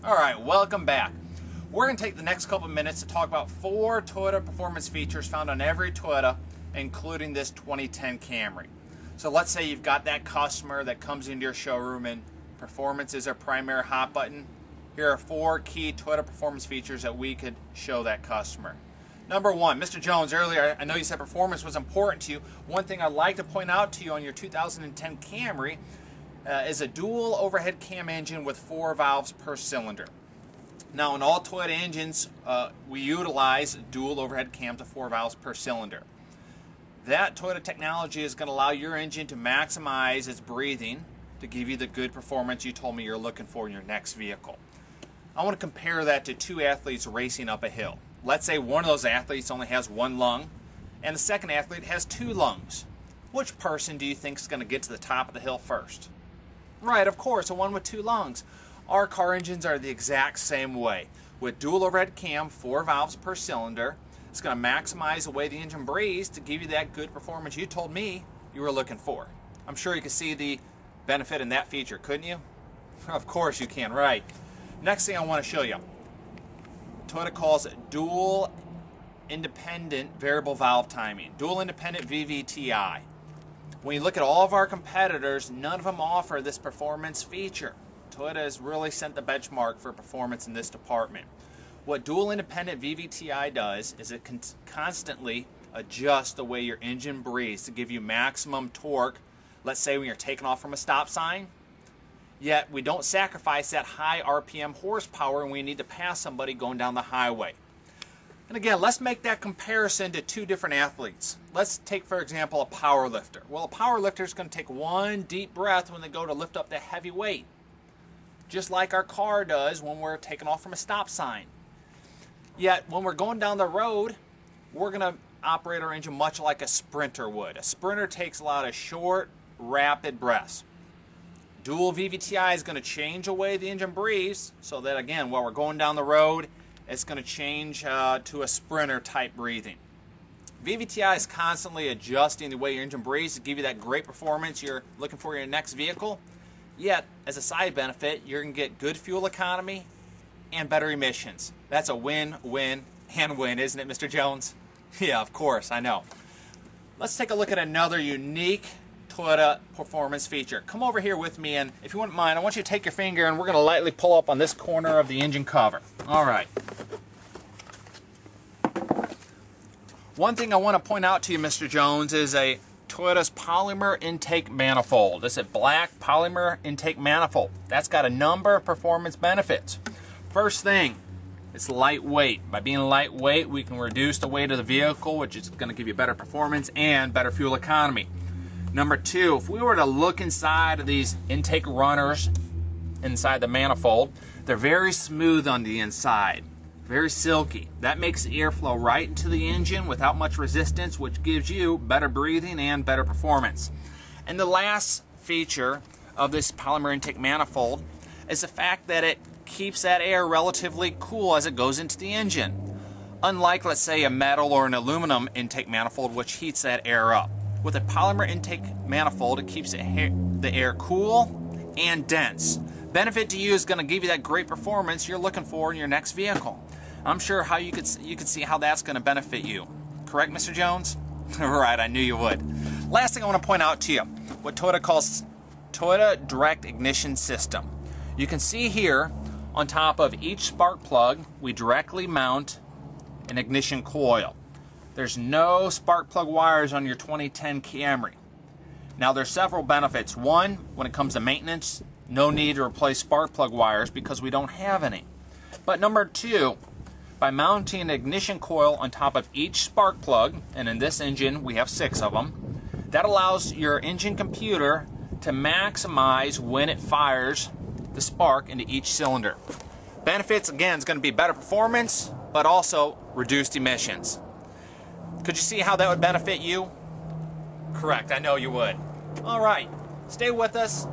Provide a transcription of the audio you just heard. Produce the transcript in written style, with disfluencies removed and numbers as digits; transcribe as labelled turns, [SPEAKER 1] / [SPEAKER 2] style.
[SPEAKER 1] Alright, welcome back. We're going to take the next couple minutes to talk about 4 Toyota performance features found on every Toyota, including this 2010 Camry. So let's say you've got that customer that comes into your showroom and performance is their primary hot button. Here are 4 key Toyota performance features that we could show that customer. Number 1, Mr. Jones, earlier I know you said performance was important to you. One thing I'd like to point out to you on your 2010 Camry is a dual overhead cam engine with 4 valves per cylinder. Now in all Toyota engines we utilize dual overhead cams of 4 valves per cylinder. That Toyota technology is going to allow your engine to maximize its breathing to give you the good performance you told me you're looking for in your next vehicle. I want to compare that to 2 athletes racing up a hill. Let's say one of those athletes only has 1 lung and the second athlete has 2 lungs. Which person do you think is going to get to the top of the hill first? Right, of course, the one with 2 lungs. Our car engines are the exact same way. With dual overhead cam, 4 valves per cylinder, it's going to maximize the way the engine breathes to give you that good performance you told me you were looking for. I'm sure you can see the benefit in that feature, couldn't you? Of course you can, right. Next thing I want to show you. Toyota calls it dual independent variable valve timing, dual independent VVTI. When you look at all of our competitors, none of them offer this performance feature. Toyota has really set the benchmark for performance in this department. What dual independent VVTI does is it can constantly adjust the way your engine breathes to give you maximum torque. Let's say when you're taking off from a stop sign, yet we don't sacrifice that high RPM horsepower when we need to pass somebody going down the highway. And again, let's make that comparison to 2 different athletes. Let's take, for example, a power lifter. Well, a power lifter is going to take 1 deep breath when they go to lift up that heavy weight, just like our car does when we're taking off from a stop sign. Yet, when we're going down the road, we're going to operate our engine much like a sprinter would. A sprinter takes a lot of short, rapid breaths. Dual VVTI is going to change the way the engine breathes so that, again, while we're going down the road, it's going to change to a sprinter type breathing. VVTI is constantly adjusting the way your engine breathes to give you that great performance you're looking for in your next vehicle. Yet, as a side benefit, you're going to get good fuel economy and better emissions. That's a win, win, and win, isn't it, Mr. Jones? Yeah, of course, I know. Let's take a look at another unique Toyota performance feature. Come over here with me, and if you wouldn't mind, I want you to take your finger and we're going to lightly pull up on this corner of the engine cover. All right. One thing I want to point out to you, Mr. Jones, is a Toyota's polymer intake manifold. This is a black polymer intake manifold. That's got a number of performance benefits. First thing, it's lightweight. By being lightweight, we can reduce the weight of the vehicle, which is going to give you better performance and better fuel economy. Number 2, if we were to look inside of these intake runners inside the manifold, they're very smooth on the inside, very silky. That makes the airflow right into the engine without much resistance, which gives you better breathing and better performance. And the last feature of this polymer intake manifold is the fact that it keeps that air relatively cool as it goes into the engine. Unlike, let's say, a metal or an aluminum intake manifold, which heats that air up. With a polymer intake manifold, it keeps the air cool and dense. Benefit to you is going to give you that great performance you're looking for in your next vehicle. I'm sure how you could see how that's going to benefit you. Correct, Mr. Jones? Right, I knew you would. Last thing I want to point out to you, what Toyota calls Toyota Direct Ignition System. You can see here on top of each spark plug, we directly mount an ignition coil. There's no spark plug wires on your 2010 Camry. Now there's several benefits. One, when it comes to maintenance, no need to replace spark plug wires because we don't have any. But number 2, by mounting an ignition coil on top of each spark plug, and in this engine we have 6 of them, that allows your engine computer to maximize when it fires the spark into each cylinder. Benefits, again, is going to be better performance, but also reduced emissions. Could you see how that would benefit you? Correct, I know you would. All right, stay with us.